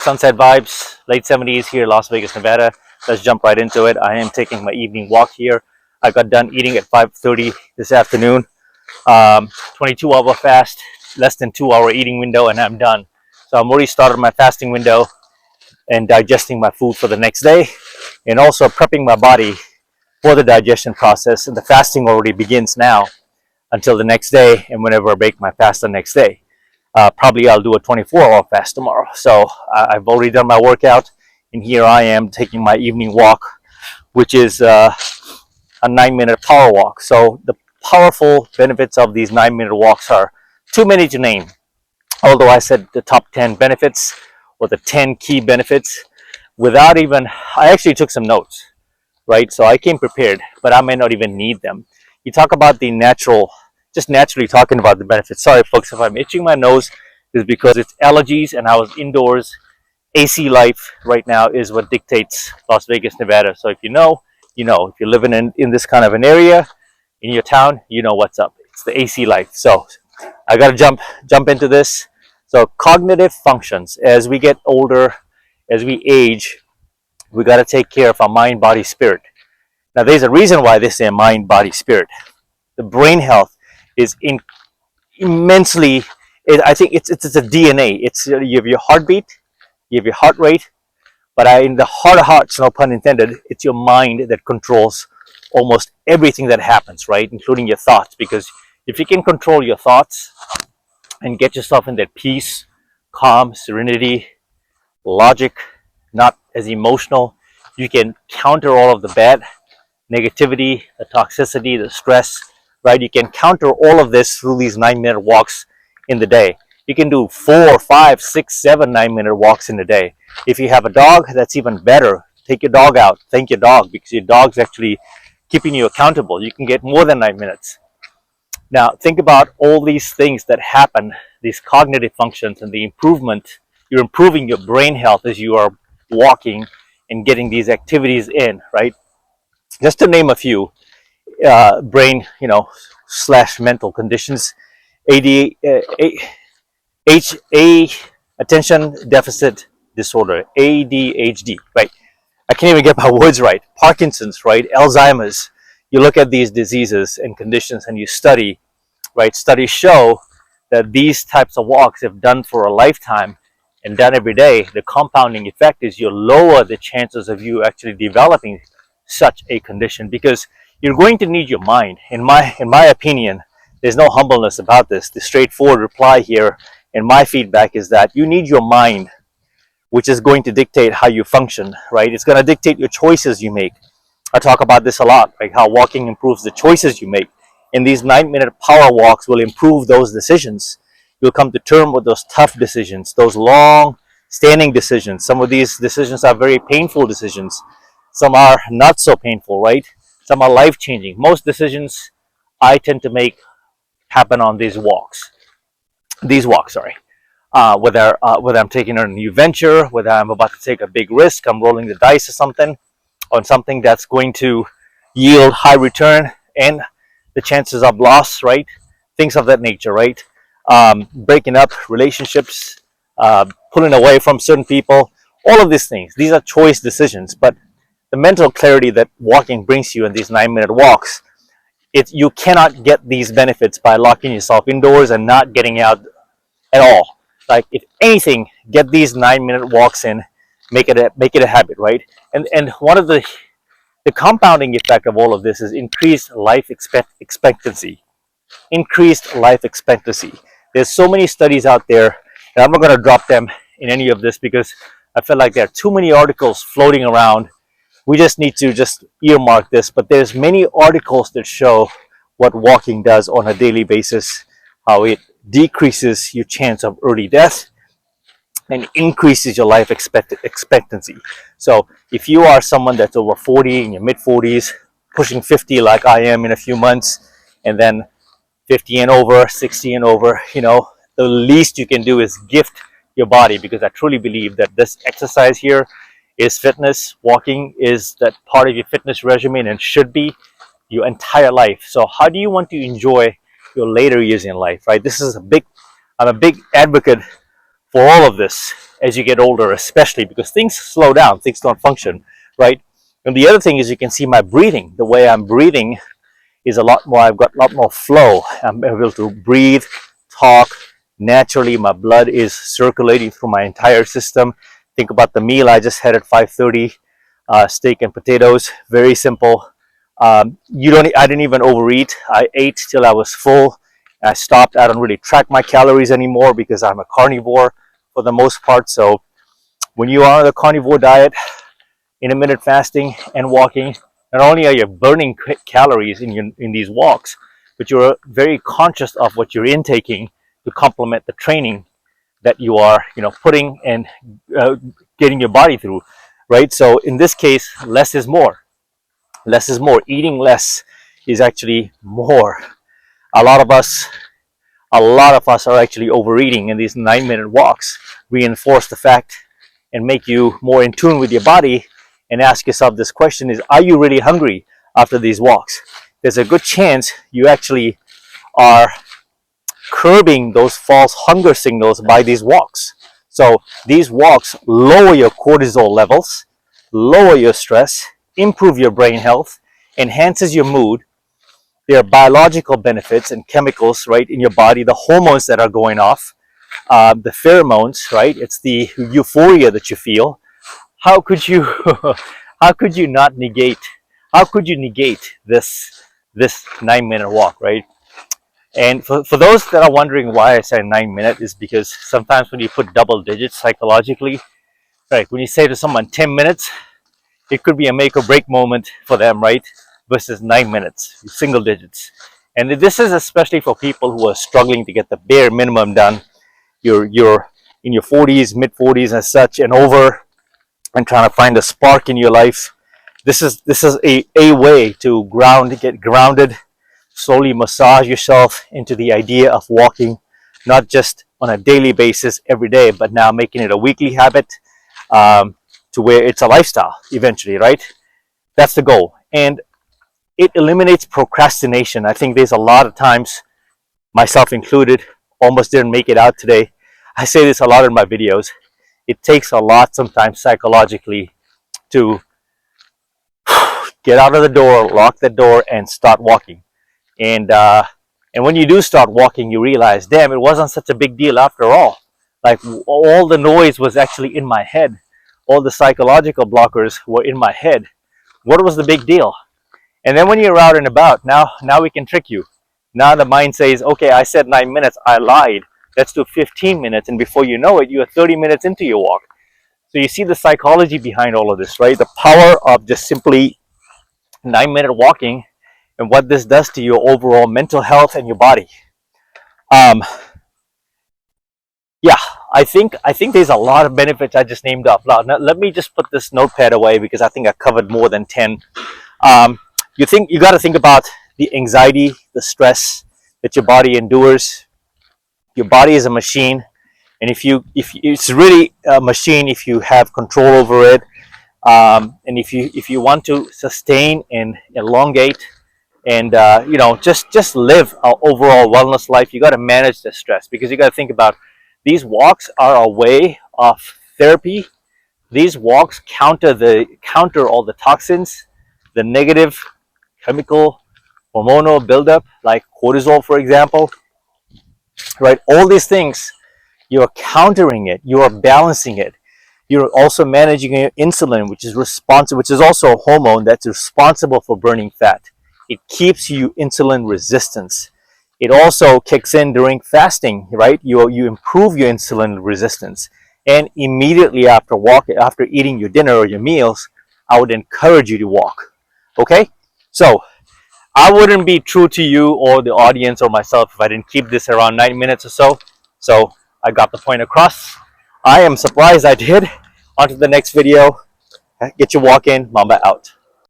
Sunset vibes, late 70s here, Las Vegas, Nevada. Let's jump right into it. I am taking my evening walk here. I got done eating at 5:30 this afternoon. 22-hour fast, less than 2 hour eating window, and I'm done. So I'm already started my fasting window and digesting my food for the next day, and also prepping my body for the digestion process. And the fasting already begins now until the next day, and whenever I break my fast the next day. Probably I'll do a 24-hour fast tomorrow. So I've already done my workout, and here I am taking my evening walk, which is a 9-minute power walk. So the powerful benefits of these 9-minute walks are too many to name. Although I said the top 10 benefits or the 10 key benefits without even, I actually took some notes, right? So I came prepared, but I may not even need them. You talk about the natural, just naturally talking about the benefits. Sorry, folks, if I'm itching my nose, is because it's allergies and I was indoors. AC life right now is what dictates Las Vegas, Nevada. So if you know, you know. If you're living in this kind of an area in your town, you know what's up. It's the AC life. So I got to jump into this. So cognitive functions. As we get older, as we age, we got to take care of our mind, body, spirit. Now, there's a reason why they say mind, body, spirit. The brain health is immensely. I think it's a DNA. It's you have your heartbeat, you have your heart rate, but in the heart of hearts, no pun intended, it's your mind that controls almost everything that happens, right? Including your thoughts. Because if you can control your thoughts and get yourself in that peace, calm, serenity, logic, not as emotional, you can counter all of the bad negativity, the toxicity, the stress, right? You can counter all of this through these 9-minute walks in the day. You can do 4, 5, 6, 7 9-minute walks in a day. If you have a dog, that's even better. Take your dog out. Thank your dog, because your dog's actually keeping you accountable. You can get more than 9 minutes. Now, think about all these things that happen, these cognitive functions and the improvement. You're improving your brain health as you are walking and getting these activities in, right? Just to name a few, brain, slash mental conditions, AD, attention deficit disorder, ADHD, right? I can't even get my words right. Parkinson's, right? Alzheimer's. You look at these diseases and conditions and you study, right? Studies show that these types of walks, if done for a lifetime and done every day, the compounding effect is you lower the chances of you actually developing such a condition, because you're going to need your mind. In my opinion, there's no humbleness about this. The straightforward reply here and my feedback is that you need your mind, which is going to dictate how you function, right? It's going to dictate your choices you make. I talk about this a lot, like how walking improves the choices you make. And these 9-minute power walks will improve those decisions. You'll come to terms with those tough decisions, those long standing decisions. Some of these decisions are very painful decisions. Some are not so painful, right? Some are life changing. Most decisions I tend to make happen on these walks. Sorry. Whether I'm taking on a new venture, whether I'm about to take a big risk, I'm rolling the dice or something on something that's going to yield high return and the chances of loss, right? Things of that nature, right? Breaking up relationships, pulling away from certain people, all of these things. These are choice decisions, but the mental clarity that walking brings you in these 9-minute walks, you cannot get these benefits by locking yourself indoors and not getting out at all. Like, if anything, get these 9-minute walks in, make it a habit, right? And one of the compounding effect of all of this is increased life expectancy. Increased life expectancy. There's so many studies out there, and I'm not going to drop them in any of this because I feel like there are too many articles floating around. We just need to just earmark this, but there's many articles that show what walking does on a daily basis, how it decreases your chance of early death and increases your life expectancy. So if you are someone that's over 40, in your mid 40s, pushing 50 like I am in a few months, and then 50 and over, 60 and over, the least you can do is gift your body, because I truly believe that this exercise here is fitness. Walking is that part of your fitness regimen and should be your entire life. So how do you want to enjoy your later years in life, right? I'm a big advocate for all of this as you get older, especially because things slow down, things don't function, right? And the other thing is you can see my breathing. The way I'm breathing is a lot more, I've got a lot more flow. I'm able to breathe, talk naturally. My blood is circulating through my entire system. Think about the meal I just had at 5:30, steak and potatoes, very simple. I didn't even overeat. I ate till I was full. I stopped. I don't really track my calories anymore because I'm a carnivore for the most part. So when you are on the carnivore diet, intermittent fasting and walking, not only are you burning calories in these walks, but you're very conscious of what you're intaking to complement the training that you are, putting and getting your body through, right? So in this case, less is more. Less is more. Eating less is actually more. A lot of us are actually overeating, and these 9-minute walks reinforce the fact and make you more in tune with your body and ask yourself this question is, are you really hungry after these walks? There's a good chance you actually are curbing those false hunger signals by these walks. So these walks lower your cortisol levels, lower your stress, improve your brain health, enhances your mood. There are biological benefits and chemicals, right, in your body, the hormones that are going off, the pheromones, right? It's the euphoria that you feel. How could you, how could you negate this 9-minute walk, right? And for those that are wondering why I say 9 minute is because sometimes when you put double digits psychologically, right, when you say to someone 10 minutes, it could be a make or break moment for them, right? Versus 9 minutes, single digits. And this is especially for people who are struggling to get the bare minimum done. You're in your 40s, mid 40s and such and over, and trying to find a spark in your life. This is a way to get grounded, slowly massage yourself into the idea of walking, not just on a daily basis every day, but now making it a weekly habit, to where it's a lifestyle eventually, right? That's the goal. And it eliminates procrastination. I think there's a lot of times, myself included, almost didn't make it out today. I say this a lot in my videos. It takes a lot sometimes psychologically to get out of the door, lock the door, and start walking. And when you do start walking, you realize, damn, it wasn't such a big deal after all. Like all the noise was actually in my head. All the psychological blockers were in my head. What was the big deal? And then when you're out and about, now we can trick you. Now the mind says, okay, I said 9 minutes, I lied. Let's do 15 minutes. And before you know it, you are 30 minutes into your walk. So you see the psychology behind all of this, right? The power of just simply 9-minute walking and what this does to your overall mental health and your body. Yeah, I think there's a lot of benefits I just named off. Now, let me just put this notepad away because I think I covered more than 10. You got to think about the anxiety, the stress that your body endures. Your body is a machine, and if it's really a machine if you have control over it, and if you want to sustain and elongate and just live an overall wellness life, you got to manage the stress, because you got to think about these walks are a way of therapy. These walks counter all the toxins, the negative chemical hormonal buildup like cortisol, for example, right? All these things, you're countering it, you are balancing it. You're also managing your insulin, which is also a hormone that's responsible for burning fat. It keeps you insulin resistance. It also kicks in during fasting, right? You improve your insulin resistance. And immediately after eating your dinner or your meals, I would encourage you to walk. Okay? So I wouldn't be true to you or the audience or myself if I didn't keep this around 9 minutes or so. So I got the point across. I am surprised I did. On to the next video. Get your walk in. Mamba out.